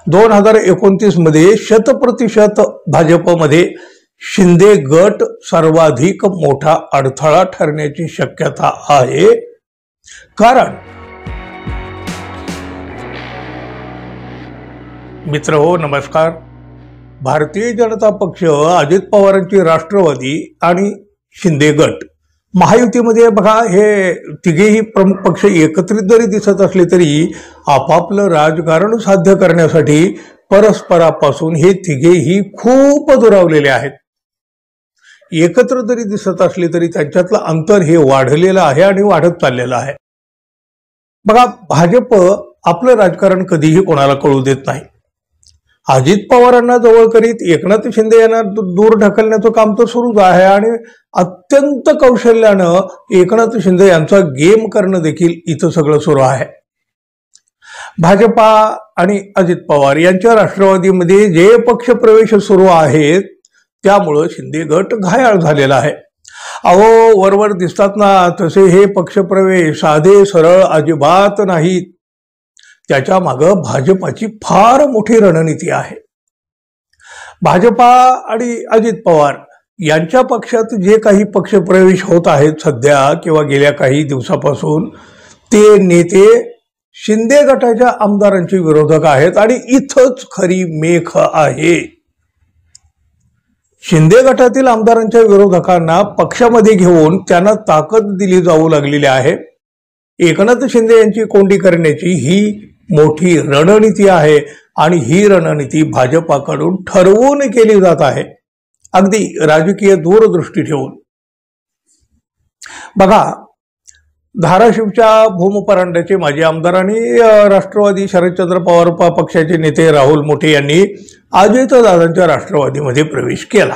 2029 मध्ये 100% भाजपमध्ये शिंदे गट सर्वाधिक मोठा अडथळा ठरण्याची शक्यता आहे। कारण मित्रहो नमस्कार, भारतीय जनता पक्ष, अजित पवारांची राष्ट्रवादी आणि शिंदे गट महायुतीमध्ये बघा, हे तिघेही प्रमुख पक्ष एकत्रित जरी दिसत असले तरी आपापलं राजकारण साध्य करण्यासाठी परस्परापासून हे तिघेही खूप दुरावलेले आहेत। एकत्र जरी दिसत असले तरी त्यांच्यातलं अंतर हे वाढलेलं आहे आणि वाढत चाललेलं आहे। बघा, भाजप आपलं राजकारण कधीही कोणाला कळू देत नाही। अजित पवारांना जवळ करीत एकनाथ शिंदे यांना दूर ढकलण्याचं काम तर सुरूच आहे आणि अत्यंत कौशल्यानं एकनाथ शिंदे यांचा गेम करणं देखील इथं सगळं सुरू आहे। भाजपा आणि अजित पवार यांच्या राष्ट्रवादीमध्ये जे पक्ष प्रवेश सुरू आहेत त्यामुळं शिंदे गट घायाळ झालेला आहे। अहो, वरवर दिसतात ना तसे हे पक्षप्रवेश साधे सरळ अजिबात नाहीत। त्याच्या मागं भाजपाची फार मोठी रणनीती आहे। भाजपा आणि अजित पवार यांच्या पक्षात जे काही पक्षप्रवेश होत आहेत सध्या किंवा गेल्या काही दिवसापासून, ते नेते शिंदे गटाच्या आमदारांचे विरोधक आहेत आणि इथंच खरी मेख आहे। शिंदे गटातील आमदारांच्या विरोधकांना पक्षामध्ये घेऊन त्यांना ताकद दिली जाऊ लागलेली आहे। एकनाथ शिंदे यांची कोंडी करण्याची ही मोठी रणनीती आहे आणि ही रणनीती भाजपाकडून ठरवून केली जात आहे, अगदी राजकीय दूरदृष्टी ठेवून। बघा, धाराशिवच्या भूमपरांड्याचे माजी आमदार आणि राष्ट्रवादी शरदचंद्र पवार पक्षाचे नेते राहुल मोठे यांनी अजितदादांच्या राष्ट्रवादीमध्ये प्रवेश केला।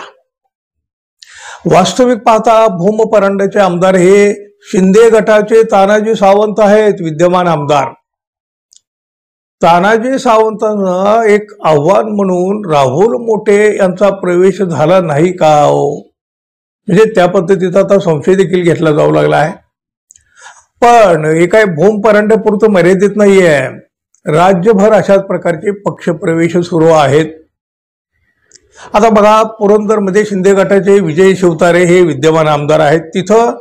वास्तविक पाहता भूमपरांड्याचे आमदार हे शिंदे गटाचे तानाजी सावंत आहेत, विद्यमान आमदार। तानाजी सावंतांना एक आव्हान म्हणून राहुल मोठे यांचा प्रवेश झाला नाही का हो? म्हणजे त्या पद्धतीचा आता संशय देखील घेतला जाऊ लागला आहे। पण हे काय भूमपरांड्यापुरतं मर्यादित नाहीये, राज्यभर अशाच प्रकारचे पक्षप्रवेश सुरू आहेत। आता बघा, पुरंदरमध्ये शिंदे गटाचे विजय शिवतारे हे विद्यमान आमदार आहेत। तिथं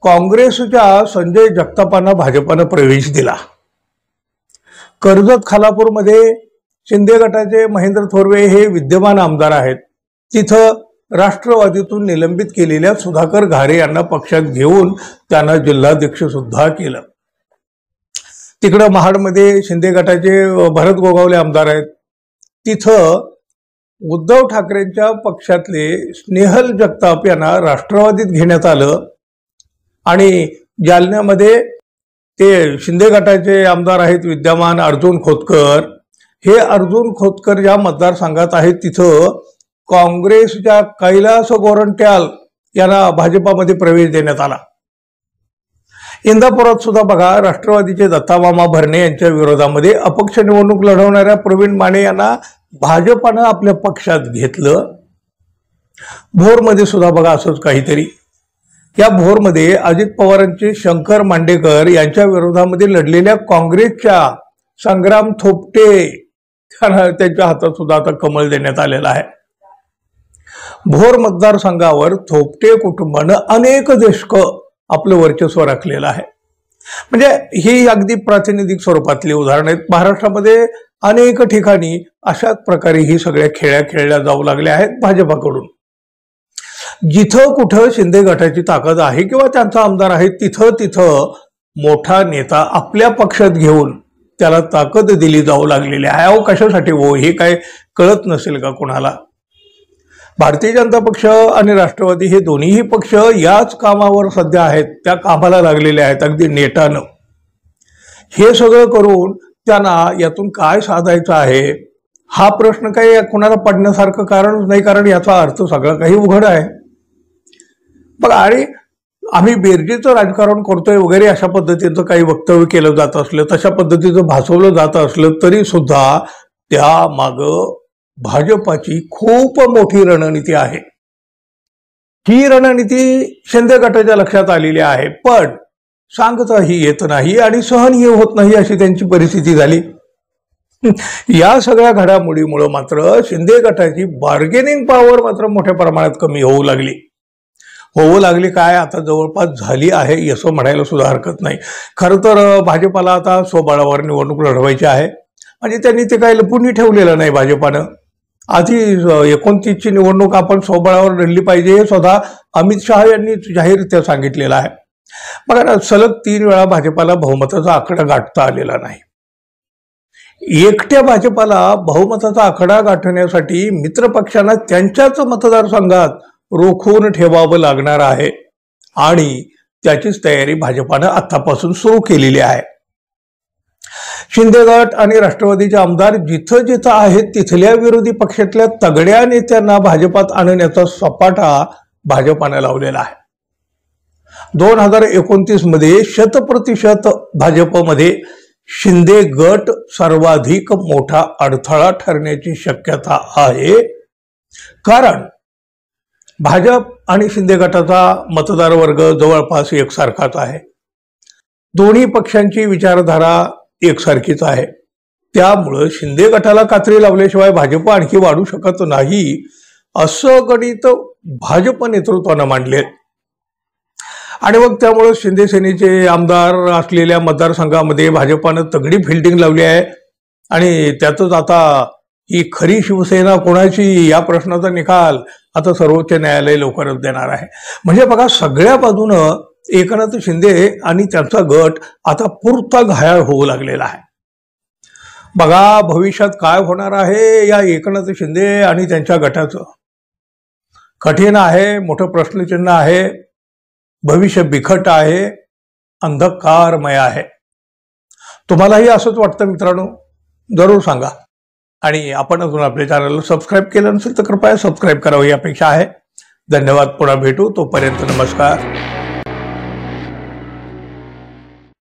काँग्रेसच्या संजय जगतापांना भाजपानं प्रवेश दिला। कर्जत खालापूरमध्ये शिंदे गटाचे महेंद्र थोरवे हे विद्यमान आमदार आहेत। तिथं राष्ट्रवादीतून निलंबित केलेल्या सुधाकर घारे यांना पक्षात घेऊन त्यांना जिल्हाध्यक्ष सुद्धा केलं। तिकडं महाडमध्ये शिंदे गटाचे भरत गोगावले आमदार आहेत। तिथं उद्धव ठाकरेंच्या पक्षातले स्नेहल जगताप यांना राष्ट्रवादीत घेण्यात आलं आणि जालन्यामध्ये ते शिंदे गटाचे आमदार आहेत विद्यमान अर्जुन खोतकर। हे अर्जुन खोतकर ज्या मतदारसंघात आहेत तिथं काँग्रेसच्या कैलास गोरंट्याल यांना भाजपामध्ये प्रवेश देण्यात आला। इंदापुरात सुद्धा बघा, राष्ट्रवादीचे दत्तामामा भरणे यांच्या विरोधामध्ये अपक्ष निवडणूक लढवणाऱ्या प्रवीण माने यांना भाजपानं आपल्या पक्षात घेतलं। भोरमध्ये सुद्धा बघा असंच काहीतरी। या भोरमध्ये अजित पवारांचे शंकर मांडेकर यांच्या विरोधामध्ये लढलेल्या काँग्रेसच्या संग्राम थोपटे त्यांच्या हातात सुद्धा आता कमळ देण्यात आलेला आहे। भोर मतदारसंघावर थोपटे कुटुंबानं अनेक दशक आपलं वर्चस्व राखलेलं आहे। म्हणजे ही अगदी प्रातिनिधिक स्वरूपातली उदाहरणं आहेत। महाराष्ट्रामध्ये अनेक ठिकाणी अशाच प्रकारे ही सगळ्या खेळ्या खेळल्या जाऊ लागल्या आहेत भाजपाकडून। जिथं कुठं शिंदे गटाची ताकद आहे किंवा त्यांचा आमदार आहे तिथं मोठा नेता आपल्या पक्षात घेऊन त्याला ताकद दिली जाऊ लागलेली आहे। अहो, कशासाठी हो? हे काय कळत नसेल का कोणाला? भारतीय जनता पक्ष आणि राष्ट्रवादी हे दोन्हीही पक्ष याच कामावर सध्या आहेत, त्या कामाला लागलेले आहेत अगदी नेटानं। हे सगळं करून त्यांना यातून काय साधायचं आहे हा प्रश्न काही कोणाला पडण्यासारखं कारणच नाही, कारण याचा अर्थ सगळं काही उघड आहे। बघा, आणि आम्ही बेरजेचं राजकारण करतोय वगैरे अशा पद्धतीचं काही वक्तव्य केलं जात असलं, तशा पद्धतीचं भासवलं जात असलं तरी सुद्धा त्या मागं भाजपाची खूप मोठी रणनीती आहे। ही रणनीती शिंदे गटाच्या लक्षात आलेली आहे, पण सांगताही येत नाही आणि सहनही होत नाही अशी त्यांची परिस्थिती झाली। या सगळ्या घडामोडीमुळे मात्र शिंदे गटाची बार्गेनिंग पॉवर मात्र मोठ्या प्रमाणात कमी होऊ लागली काय आता जवळपास झाली आहे असं म्हणायला सुद्धा हरकत नाही. खरं तर भाजपाला आता स्वबळावर निवडणूक लढवायची आहे आणि त्यांनी ते काही लपूनही ठेवलेलं नाही. भाजपानं आधी 29ची निवडणूक आपण स्वबळावर लढली पाहिजे हे स्वतः अमित शहा यांनी जाहीररित्या सांगितलेलं आहे. बघा ना, सलग 3 वेळा भाजपाला बहुमताचा आकडा गाठता आलेला नाही. एकट्या भाजपाला बहुमताचा आकडा गाठण्यासाठी मित्रपक्षांना त्यांच्याच मतदारसंघात रोखून ठेवावं लागणार आहे आणि त्याचीच तयारी भाजपानं आतापासून सुरू केलेली आहे. शिंदे गट आणि राष्ट्रवादीचे आमदार जिथं जिथं आहेत तिथल्या विरोधी पक्षातल्या तगड्या नेत्यांना भाजपात आणण्याचा सपाटा भाजपानं लावलेला आहे. 2029 मध्ये 100% भाजपमध्ये शिंदे गट सर्वाधिक मोठा अडथळा ठरण्याची शक्यता आहे. कारण भाजप आणि शिंदे गटाचा मतदार वर्ग जवळपास एकसारखाच आहे. दोन्ही पक्षांची विचारधारा एकसारखीच आहे. त्यामुळं शिंदे गटाला कात्री लावल्याशिवाय भाजप आणखी वाढू शकत नाही असं गणित भाजप नेतृत्वानं मांडले. आणि मग त्यामुळे शिंदे सेनेचे आमदार असलेल्या मतदारसंघामध्ये भाजपानं तगडी फिल्डिंग लावली आहे आणि त्यातच आता ही खरी शिवसेना कोणाची या प्रश्नाचा निकाल आता सर्वोच्च न्यायालय लवकरच देणार आहे. म्हणजे बघा, सगळ्या बाजूनं एकनाथ शिंदे आणि त्यांचा गट आता पुरता घायाळ होऊ लागलेला आहे. बघा, भविष्यात काय होणार आहे या एकनाथ शिंदे आणि त्यांच्या गटाचं कठीण आहे, मोठं प्रश्नचिन्ह आहे. भविष्य बिकट आहे, अंधकारमय आहे. तुम्हालाही असंच वाटतं मित्रांनो? जरूर सांगा. आणि आपण अजून आपल्या चॅनलला सबस्क्राईब केलं नसेल तर कृपया सबस्क्राईब करावं ही अपेक्षा आहे. धन्यवाद. पुन्हा भेटू. तोपर्यंत नमस्कार.